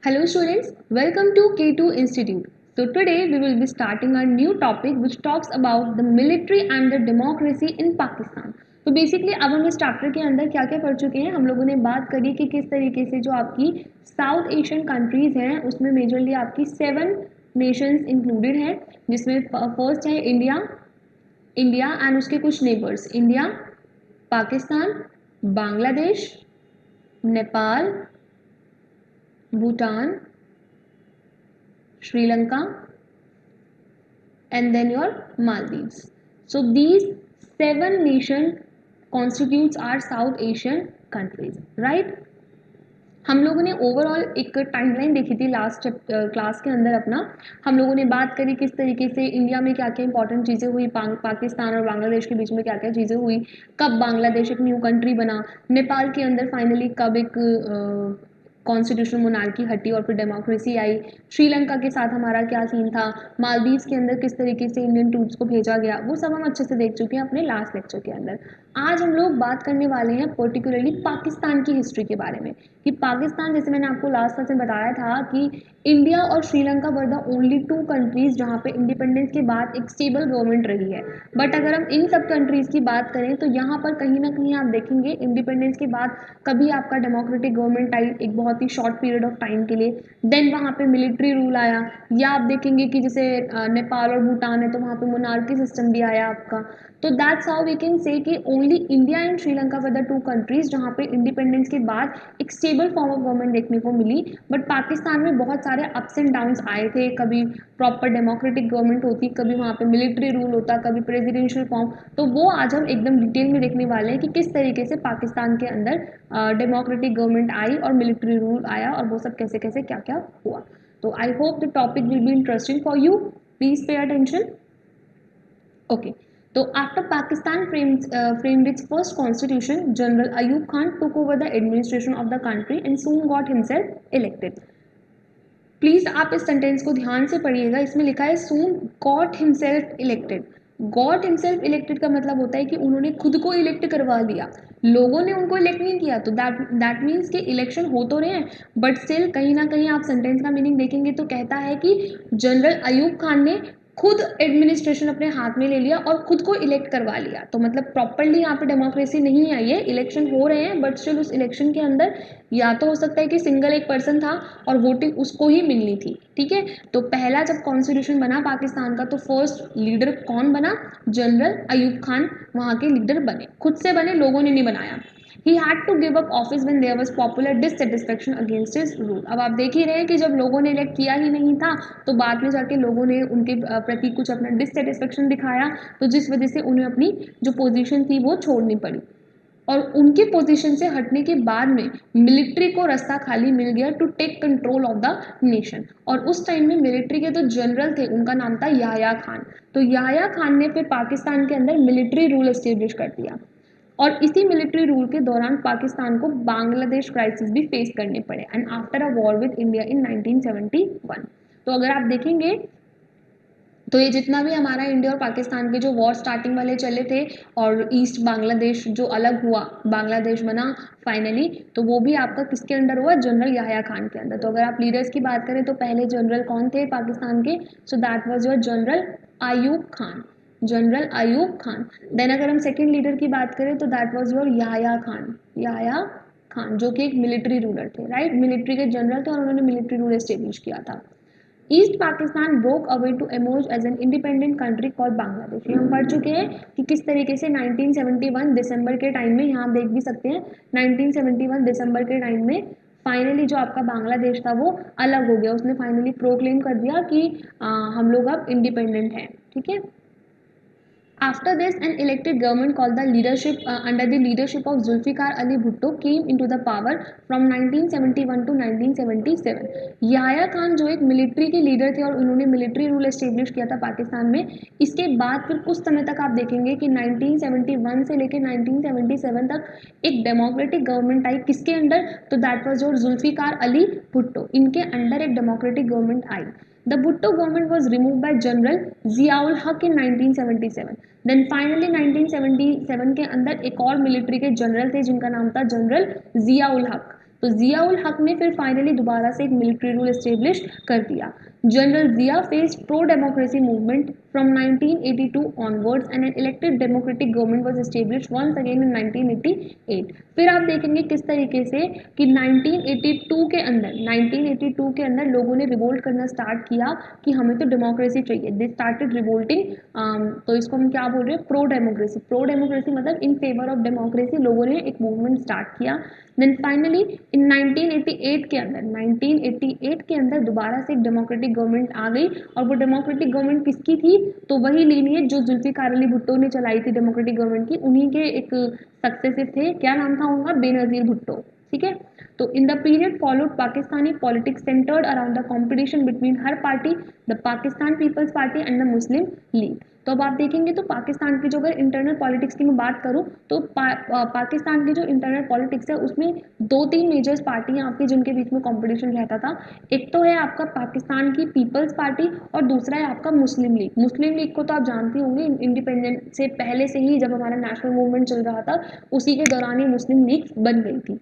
Hello students, welcome to K2 Institute. So today we will be starting a new topic which talks about the military and the democracy in Pakistan. तो basically अब हम इस chapter के अंदर क्या क्या पढ़ चुके हैं, हम लोगों ने बात करी कि किस तरीके से जो आपकी साउथ एशियन कंट्रीज़ हैं उसमें मेजरली आपकी 7 नेशंस इंक्लूडेड हैं, जिसमें फर्स्ट है इंडिया, इंडिया एंड उसके कुछ neighbours, India, Pakistan, Bangladesh, Nepal, Bhutan, Sri Lanka, and then your Maldives. So these 7 nations constitutes our South Asian countries, right? हम लोगों ने ओवरऑल एक टाइमलाइन देखी थी लास्ट क्लास के अंदर अपना। हम लोगों ने बात करी किस तरीके से इंडिया में क्या क्या इंपॉर्टेंट चीज़ें हुई, पाकिस्तान और बांग्लादेश के बीच में क्या क्या चीज़ें हुई, कब बांग्लादेश एक न्यू कंट्री बना, नेपाल के अंदर फाइनली कब एक कॉन्स्टिट्यूशनल मोनार्की हटी और फिर डेमोक्रेसी आई, श्रीलंका के साथ हमारा क्या सीन था, मालदीव्स के अंदर किस तरीके से इंडियन ट्रूप्स को भेजा गया, वो सब हम अच्छे से देख चुके हैं अपने लास्ट लेक्चर के अंदर। आज हम लोग बात करने वाले हैं पर्टिकुलरली पाकिस्तान की हिस्ट्री के बारे में कि पाकिस्तान, जैसे मैंने आपको लास्ट क्लास में बताया था कि इंडिया और Sri Lanka were the only 2 countries जहाँ पे इंडिपेंडेंस के बाद एक स्टेबल गवर्नमेंट रही है। बट अगर हम इन सब कंट्रीज़ की बात करें तो यहाँ पर कहीं ना कहीं आप देखेंगे इंडिपेंडेंस के बाद कभी आपका डेमोक्रेटिक गवर्नमेंट आई एक बहुत ही शॉर्ट पीरियड ऑफ टाइम के लिए, देन वहाँ पे मिलिट्री रूल आया, या आप देखेंगे कि जैसे नेपाल और भूटान है तो वहाँ पे मोनार्की सिस्टम भी आया आपका। तो that's how we can say कि only India and Sri Lanka were the 2 countries जहाँ पे इंडिपेंडेंस के बाद एक स्टेबल फॉर्म ऑफ गवर्नमेंट देखने को मिली। बट पाकिस्तान में बहुत सारे अप्स एंड डाउन्स आए थे, कभी प्रॉपर डेमोक्रेटिक गवर्नमेंट होती, कभी वहाँ पे मिलिट्री रूल होता, कभी प्रेसिडेंशियल फॉर्म। तो वो आज हम एकदम डिटेल में देखने वाले हैं कि किस तरीके से पाकिस्तान के अंदर डेमोक्रेटिक गवर्नमेंट आई और मिलिट्री रूल आया और वो सब कैसे कैसे क्या क्या हुआ। तो आई hope the topic will be interesting for you, please pay attention. Okay, so after Pakistan framed its first constitution, General Ayub Khan took over the administration of the country and soon got himself elected. Please आप इस sentence को ध्यान से पढ़िएगा, इसमें लिखा है son got himself elected. Got himself elected का मतलब होता है कि उन्होंने खुद को इलेक्ट करवा लिया, लोगों ने उनको इलेक्ट नहीं किया। तो दैट मीन्स कि इलेक्शन हो तो रहे हैं बट स्टिल कहीं ना कहीं आप सेंटेंस का मीनिंग देखेंगे तो कहता है कि जनरल अयूब खान ने खुद एडमिनिस्ट्रेशन अपने हाथ में ले लिया और खुद को इलेक्ट करवा लिया। तो मतलब प्रॉपरली यहाँ पे डेमोक्रेसी नहीं आई है, इलेक्शन हो रहे हैं बट स्टिल उस इलेक्शन के अंदर या तो हो सकता है कि सिंगल एक पर्सन था और वोटिंग उसको ही मिलनी थी। ठीक है, तो पहला जब कॉन्स्टिट्यूशन बना पाकिस्तान का तो फर्स्ट लीडर कौन बना? जनरल अयूब खान वहाँ के लीडर बने, खुद से बने, लोगों ने नहीं बनाया। He had to give up office when there was popular dissatisfaction against his rule. अब आप देख ही रहे हैं कि जब लोगों ने इलेक्ट किया ही नहीं था तो बाद में जाके लोगों ने उनके प्रति कुछ अपना डिससेटिस्फेक्शन दिखाया, तो जिस वजह से उन्हें अपनी जो पोजीशन थी वो छोड़नी पड़ी। और उनके पोजीशन से हटने के बाद में मिलिट्री को रास्ता खाली मिल गया to take control of the nation. और उस टाइम में मिलिट्री के जो जनरल थे उनका नाम था याह्या खान। तो याह्या खान ने फिर पाकिस्तान के अंदर मिलिट्री रूल एस्टेब्लिश कर दिया और इसी मिलिट्री रूल के दौरान पाकिस्तान को बांग्लादेश क्राइसिस भी फेस करने पड़े and after a war with India in 1971। तो अगर आप देखेंगे तो ये जितना भी हमारा इंडिया और पाकिस्तान के जो वॉर स्टार्टिंग वाले चले थे और ईस्ट बांग्लादेश जो अलग हुआ, बांग्लादेश बना फाइनली, तो वो भी आपका किसके अंडर हुआ? जनरल याह्या खान के अंदर। तो अगर आप लीडर्स की बात करें तो पहले जनरल कौन थे पाकिस्तान के? So that was your general Ayub Khan, general Ayub Khan. Then अगर हम सेकेंड लीडर की बात करें तो that was your Yahya Khan, Yahya Khan जो कि एक मिलिट्री रूलर थे, राइट, मिलिट्री के जनरल थे और उन्होंने मिलिट्री रूल एस्टेब्लिश किया था। East Pakistan broke away to emerge as an independent country called Bangladesh. ये हम पढ़ चुके हैं कि किस तरीके से 1971 दिसंबर के टाइम में, यहाँ आप देख भी सकते हैं 1971 दिसंबर के टाइम में फाइनली जो आपका बांग्लादेश था वो अलग हो गया, उसने फाइनली प्रोक्लेम कर दिया कि हम लोग अब इंडिपेंडेंट हैं। ठीक है, after this, an elected government called the leadership under the leadership of Zulfikar Ali Bhutto came into the power from 1971 to 1977. Yahya Khan जो एक मिलिट्री के लीडर थे और उन्होंने मिलिट्री रूल एस्टेब्लिश किया था पाकिस्तान में। इसके बाद फिर कुछ समय तक आप देखेंगे कि 1971 से लेकर 1977 तक एक डेमोक्रेटिक गवर्नमेंट आई, किसके अंडर? तो that was your Zulfikar Ali Bhutto, इनके अंडर एक डेमोक्रेटिक गवर्नमेंट आई। The Bhutto government was removed by General Ziaul Haq in 1977. Then finally 1977 के अंदर एक और मिलिट्री के जनरल थे जिनका नाम था जनरल जियाउल हक। तो जिया उल हक ने फिर फाइनली दोबारा से एक मिलिट्री रूल एस्टेब्लिश कर दिया। General Zia faced pro democracy movement from 1982 onwards and an elected democratic government was established once again in 1988। फिर आप देखेंगे किस तरीके से कि 1982 के अंदर लोगों ने रिवोल्ट करना स्टार्ट किया कि हमें तो डेमोक्रेसी चाहिए। दे स्टार्टेड रिवोल्टिंग, तो इसको हम क्या बोल रहे हैं, प्रो डेमोक्रेसी। प्रो डेमोक्रेसी मतलब इन फेवर ऑफ डेमोक्रेसी लोगों ने एक मूवमेंट स्टार्ट किया। देन फाइनली इन 1988 के अंदर दोबारा से एक डेमोक्रेटिक गवर्नमेंट आ गई। और वो डेमोक्रेटिक गवर्नमेंट किसकी थी, तो वही लीनिएज जो जुल्फिकार अली भुट्टो ने चलाई थी डेमोक्रेटिक गवर्नमेंट की, उन्हीं के एक सक्सेसिव थे। क्या नाम था उनका, बेनज़ीर भुट्टो। ठीक है, तो in the period followed Pakistani politics centred around the competition between her party, the Pakistan Peoples Party and the Muslim League. तो अब आप देखेंगे तो पाकिस्तान की जो अगर इंटरनल पॉलिटिक्स की मैं बात करूं तो पाकिस्तान की जो इंटरनल पॉलिटिक्स है उसमें 2-3 मेजर्स पार्टियां आपकी जिनके बीच में कंपटीशन रहता था। एक तो है आपका पाकिस्तान की पीपल्स पार्टी और दूसरा है आपका मुस्लिम लीग। मुस्लिम लीग को तो आप जानते होंगे, इंडिपेंडेंट से पहले से ही जब हमारा नेशनल मूवमेंट चल रहा था उसी के दौरान ही मुस्लिम लीग बन गई थी।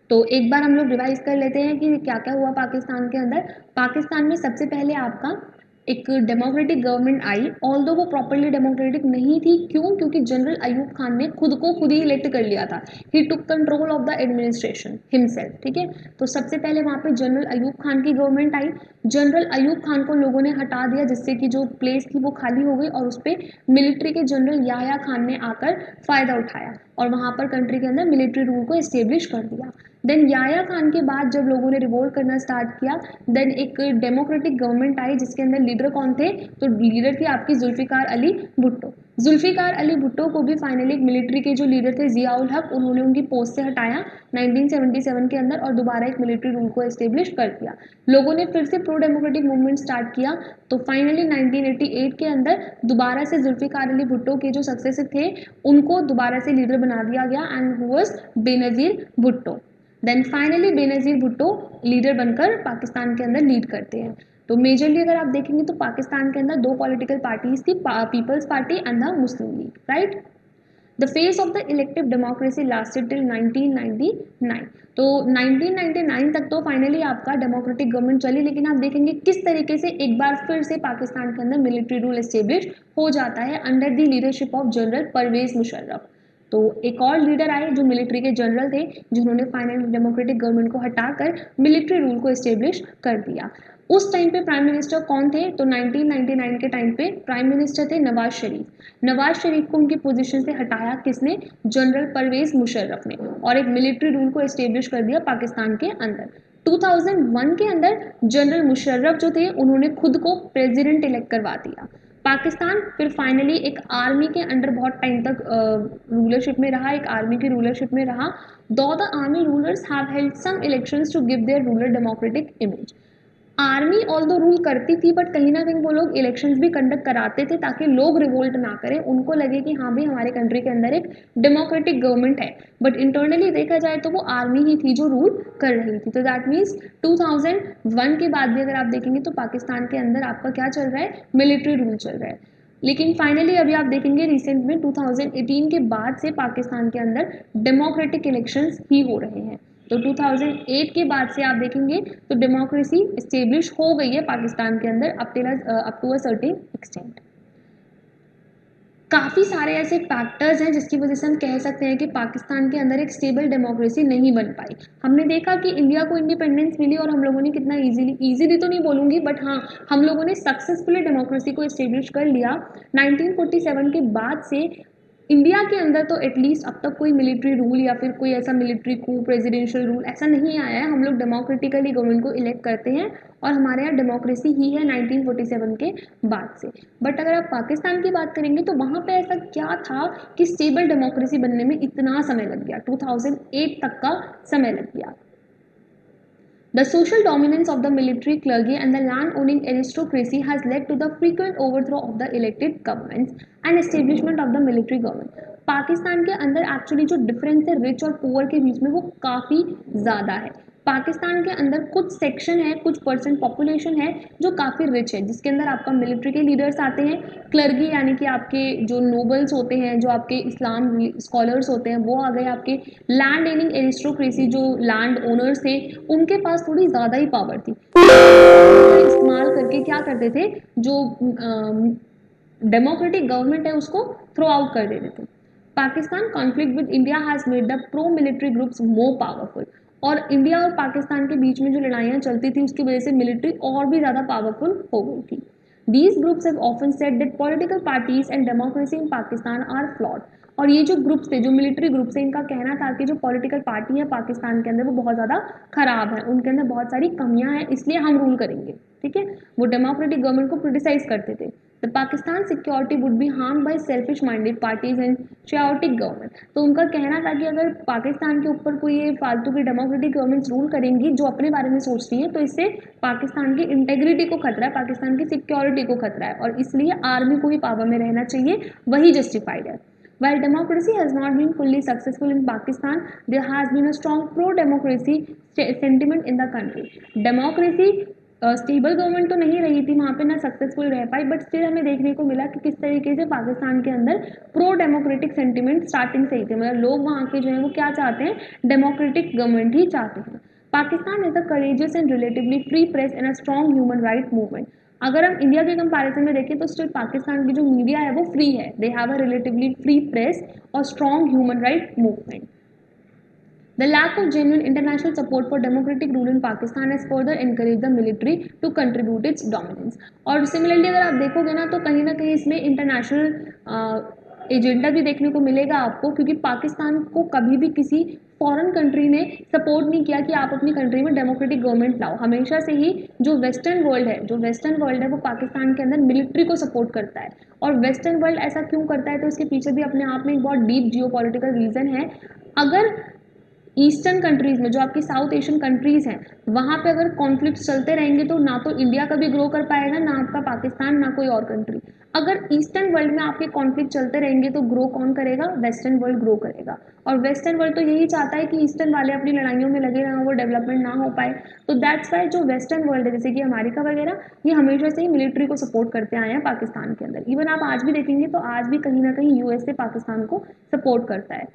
तो एक बार हम लोग रिवाइज कर लेते हैं कि क्या क्या हुआ पाकिस्तान के अंदर। पाकिस्तान में सबसे पहले आपका एक डेमोक्रेटिक गवर्नमेंट आई, ऑल्दो वो प्रॉपरली डेमोक्रेटिक नहीं थी। क्यों, क्योंकि जनरल अयूब खान ने खुद को खुद ही इलेक्ट कर लिया था। He took control of the administration himself. ठीक है, तो सबसे पहले वहाँ पे जनरल अयूब खान की गवर्नमेंट आई। जनरल अयूब खान को लोगों ने हटा दिया जिससे कि जो प्लेस थी वो खाली हो गई और उस पर मिलिट्री के जनरल याह्या खान ने आकर फ़ायदा उठाया और वहाँ पर कंट्री के अंदर मिलिट्री रूल को इस्टेब्लिश कर दिया। देन याह्या खान के बाद जब लोगों ने रिवोल्ट करना स्टार्ट किया, देन एक डेमोक्रेटिक गवर्नमेंट आई जिसके अंदर लीडर कौन थे, तो लीडर थी आपकी जुल्फिकार अली भुट्टो। जुल्फिकार अली भुट्टो को भी फाइनली एक मिलिट्री के जो लीडर थे जिया उल हक, उन्होंने उनकी पोस्ट से हटाया 1977 के अंदर और दोबारा एक मिलिट्री रूल को एस्टेब्लिश कर दिया। लोगों ने फिर से प्रो डेमोक्रेटिक मूवमेंट स्टार्ट किया। तो फाइनली 1988 के अंदर दोबारा से जुल्फिकार अली भुट्टो के जो सक्सेसर थे उनको दोबारा से लीडर बना दिया गया and who was Benazir Bhutto. Then finally Benazir Bhutto leader बनकर पाकिस्तान के अंदर लीड करते हैं। तो मेजरली अगर आप देखेंगे तो पाकिस्तान के अंदर 2 पॉलिटिकल पार्टीज थी, Peoples Party and the Muslim League, right. The phase of the elective democracy lasted till 1999। तो 1999 तक तो फाइनली आपका डेमोक्रेटिक गवर्नमेंट चली, लेकिन आप देखेंगे किस तरीके से एक बार फिर से पाकिस्तान के अंदर मिलिट्री रूल एस्टेब्लिश हो जाता है under the leadership of general Pervez Musharraf. तो एक और लीडर आए जो मिलिट्री के जनरल थे जिन्होंने फाइनली डेमोक्रेटिक गवर्नमेंट को हटाकर मिलिट्री रूल को एस्टेब्लिश कर दिया। उस टाइम पे प्राइम मिनिस्टर कौन थे, तो 1999 के टाइम पे प्राइम मिनिस्टर थे नवाज शरीफ। नवाज शरीफ को उनकी पोजीशन से हटाया किसने, जनरल परवेज मुशर्रफ ने, और एक मिलिट्री रूल को एस्टेब्लिश कर दिया पाकिस्तान के अंदर। 2001 के अंदर जनरल मुशर्रफ जो थे उन्होंने खुद को प्रेसिडेंट इलेक्ट करवा दिया। पाकिस्तान फिर फाइनली एक आर्मी के अंडर बहुत टाइम तक रूलरशिप में रहा, एक आर्मी की रूलरशिप में रहा। Though the army rulers have held some elections to give their ruler democratic image. Army although rule करती थी बट कहीं ना कहीं वो लोग इलेक्शंस भी कंडक्ट कराते थे ताकि लोग रिवोल्ट ना करें, उनको लगे कि हाँ भाई हमारे कंट्री के अंदर एक डेमोक्रेटिक गवर्नमेंट है। बट इंटरनली देखा जाए तो वो आर्मी ही थी जो रूल कर रही थी। तो दैट मीन्स 2001 के बाद भी अगर आप देखेंगे तो पाकिस्तान के अंदर आपका क्या चल रहा है, मिलिट्री रूल चल रहा है। लेकिन फाइनली अभी आप देखेंगे रिसेंट में 2018 के बाद से पाकिस्तान के अंदर डेमोक्रेटिक इलेक्शंस ही हो रहे हैं। तो 2008 के बाद से आप देखेंगे तो डेमोक्रेसी इस्टेब्लिश हो गई है पाकिस्तान के अंदर up to a certain extent. काफ़ी सारे ऐसे फैक्टर्स हैं जिसकी वजह से हम कह सकते हैं कि पाकिस्तान के अंदर एक स्टेबल डेमोक्रेसी नहीं बन पाई। हमने देखा कि इंडिया को इंडिपेंडेंस मिली और हम लोगों ने कितना ईजीली तो नहीं बोलूँगी बट हाँ हम लोगों ने सक्सेसफुली डेमोक्रेसी को इस्टेब्लिश कर लिया। 1947 के बाद से इंडिया के अंदर तो एटलीस्ट अब तक कोई मिलिट्री रूल या फिर कोई ऐसा मिलिट्री कू प्रेसिडेंशियल रूल ऐसा नहीं आया है। हम लोग डेमोक्रेटिकली गवर्नमेंट को इलेक्ट करते हैं और हमारे यहाँ डेमोक्रेसी ही है 1947 के बाद से। बट अगर आप पाकिस्तान की बात करेंगे तो वहाँ पे ऐसा क्या था कि स्टेबल डेमोक्रेसी बनने में इतना समय लग गया, 2008 तक का समय लग गया। The social dominance of the military clergy and the land-owning aristocracy has led to the frequent overthrow of the elected governments and establishment of the military government. Pakistan के अंदर एक्चुअली जो डिफरेंस है रिच और पुअर के बीच में वो काफ़ी ज़्यादा है। पाकिस्तान के अंदर कुछ सेक्शन है, कुछ परसेंट पॉपुलेशन है जो काफ़ी रिच है, जिसके अंदर आपका मिलिट्री के लीडर्स आते हैं, क्लर्गी यानी कि आपके जो नोबल्स होते हैं, जो आपके इस्लाम स्कॉलर्स होते हैं वो आ गए, आपके लैंड एनिंग एरिस्टोक्रेसी जो लैंड ओनर्स थे उनके पास थोड़ी ज़्यादा ही पावर थी, इस्तेमाल करके क्या करते थे, जो डेमोक्रेटिक गवर्नमेंट है उसको थ्रो आउट कर देते थे। Pakistan conflict with India has made the pro military groups more powerful, और इंडिया और पाकिस्तान के बीच में जो लड़ाइयाँ चलती थी उसकी वजह से मिलिट्री और भी ज़्यादा पावरफुल हो गई थी। These groups have often said that political parties and democracy in Pakistan are flawed. और ये जो ग्रुप्स थे, जो मिलिट्री ग्रुप्स थे, इनका कहना था कि जो पॉलिटिकल पार्टी है पाकिस्तान के अंदर वो बहुत ज़्यादा खराब है, उनके अंदर बहुत सारी कमियां हैं, इसलिए हम रूल करेंगे। ठीक है, वो डेमोक्रेटिक गवर्नमेंट को क्रिटिसाइज करते थे। The Pakistan security would be harm bye selfish minded parties and chaotic government. तो उनका कहना था कि अगर पाकिस्तान के ऊपर कोई ये फालतू की डेमोक्रेटिक गवर्नमेंट्स रूल करेंगी जो अपने बारे में सोचती हैं, तो इससे पाकिस्तान की इंटेग्रिटी को खतरा है, पाकिस्तान की सिक्योरिटी को खतरा है, और इसलिए आर्मी को भी पावर में रहना चाहिए, वही जस्टिफाइड है। While democracy has not been fully successful in Pakistan, there has been a strong pro-democracy sentiment in the country. Democracy stable government तो नहीं रही थी वहाँ पे, ना सक्सेसफुल रह पाई, बट स्टिल हमें देखने को मिला कि किस तरीके से पाकिस्तान के अंदर प्रो डेमोक्रेटिक सेंटिमेंट स्टार्टिंग से ही थे, मतलब लोग वहाँ के जो है वो क्या चाहते हैं, डेमोक्रेटिक गवर्नमेंट ही चाहते हैं। Pakistan is a courageous and relatively free press and a strong human right movement. अगर हम इंडिया के कंपैरिजन में देखें तो स्टिल पाकिस्तान की जो मीडिया है वो फ्री है, they have a relatively free press और strong human right movement. The lack of genuine international support for democratic rule in Pakistan has further encouraged the military to contribute its dominance. और similarly अगर आप देखोगे ना तो कहीं ना कहीं इसमें इंटरनेशनल एजेंडा भी देखने को मिलेगा आपको, क्योंकि पाकिस्तान को कभी भी किसी फॉरेन कंट्री ने सपोर्ट नहीं किया कि आप अपनी कंट्री में डेमोक्रेटिक गवर्नमेंट लाओ। हमेशा से ही जो वेस्टर्न वर्ल्ड है वो पाकिस्तान के अंदर मिलिट्री को सपोर्ट करता है, और वेस्टर्न वर्ल्ड ऐसा क्यों करता है तो उसके पीछे भी अपने आप में एक बहुत डीप जियोपॉलिटिकल रीजन है। अगर ईस्टर्न कंट्रीज में जो आपकी साउथ एशियन कंट्रीज हैं वहाँ पे अगर कॉन्फ्लिक्ट चलते रहेंगे तो ना तो इंडिया कभी ग्रो कर पाएगा, ना आपका पाकिस्तान, ना कोई और कंट्री। अगर ईस्टर्न वर्ल्ड में आपके कॉन्फ्लिक्ट चलते रहेंगे तो ग्रो कौन करेगा, वेस्टर्न वर्ल्ड ग्रो करेगा, और वेस्टर्न वर्ल्ड तो यही चाहता है कि ईस्टर्न वाले अपनी लड़ाइयों में लगे रहें, वो डेवलपमेंट ना हो पाए। तो दैट्स वाई जो वेस्टर्न वर्ल्ड है जैसे कि अमेरिका वगैरह, ये हमेशा से ही मिलिट्री को सपोर्ट करते आए हैं पाकिस्तान के अंदर। इवन आप आज भी देखेंगे तो आज भी कहीं ना कहीं यूएसए पाकिस्तान को सपोर्ट करता है।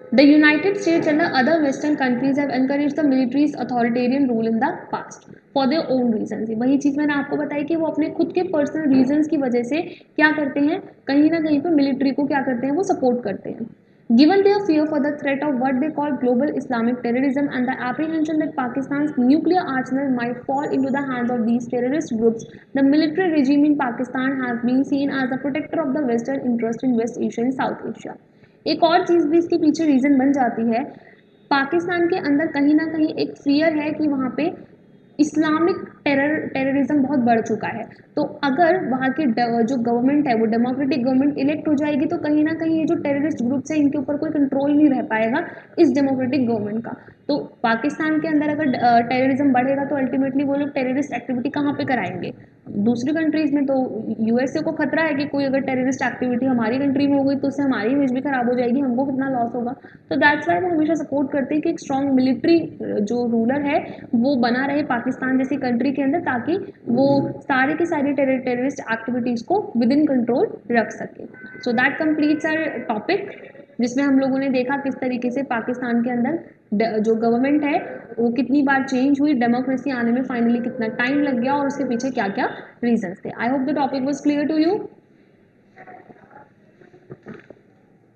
The United States and the other Western countries have encouraged the military's authoritarian rule in the past for their own reasons। वही चीज़ मैंने आपको बताई कि वो अपने खुद के पर्सनल रीजंस की वजह से क्या करते हैं, कहीं ना कहीं पर मिलिट्री को क्या करते हैं, वो सपोर्ट करते हैं। Given their fear for the threat of what they call global Islamic terrorism and the apprehension that Pakistan's nuclear arsenal might fall into the hands of these terrorist groups, the military regime in Pakistan has been seen as the protector of the Western interest in West Asia and South Asia। एक और चीज़ भी इसके पीछे reason बन जाती है, पाकिस्तान के अंदर कहीं ना कहीं एक फियर है कि वहाँ पे इस्लामिक टेररिज्म बहुत बढ़ चुका है। तो अगर वहाँ की जो गवर्नमेंट है वो डेमोक्रेटिक गवर्नमेंट इलेक्ट हो जाएगी तो कहीं ना कहीं ये जो टेररिस्ट ग्रुप्स हैं इनके ऊपर कोई कंट्रोल नहीं रह पाएगा इस डेमोक्रेटिक गवर्नमेंट का। तो पाकिस्तान के अंदर अगर टेररिज्म बढ़ेगा तो अल्टीमेटली वो लोग टेररिस्ट एक्टिविटी कहाँ पे कराएंगे, दूसरी कंट्रीज में। तो यूएसए को खतरा है कि कोई अगर टेररिस्ट एक्टिविटी हमारी कंट्री में हो गई तो उससे हमारी इमेज भी खराब हो जाएगी, हमको कितना लॉस होगा। तो दैट्स वाई वो हमेशा सपोर्ट करते हैं कि एक स्ट्रॉन्ग मिलिट्री जो रूलर है वो बना रहे पाकिस्तान जैसी कंट्री के अंदर, ताकि वो सारे की सारी टेररिस्ट एक्टिविटीज़ को विद इन कंट्रोल रख सके। So that completes our topic, जिसमें हम लोगों ने देखा किस तरीके से पाकिस्तान के अंदर जो गवर्नमेंट है वो कितनी बार चेंज हुई, डेमोक्रेसी आने में फाइनली कितना टाइम लग गया और उसके पीछे क्या क्या रीजंस थे। I hope the topic was clear to you.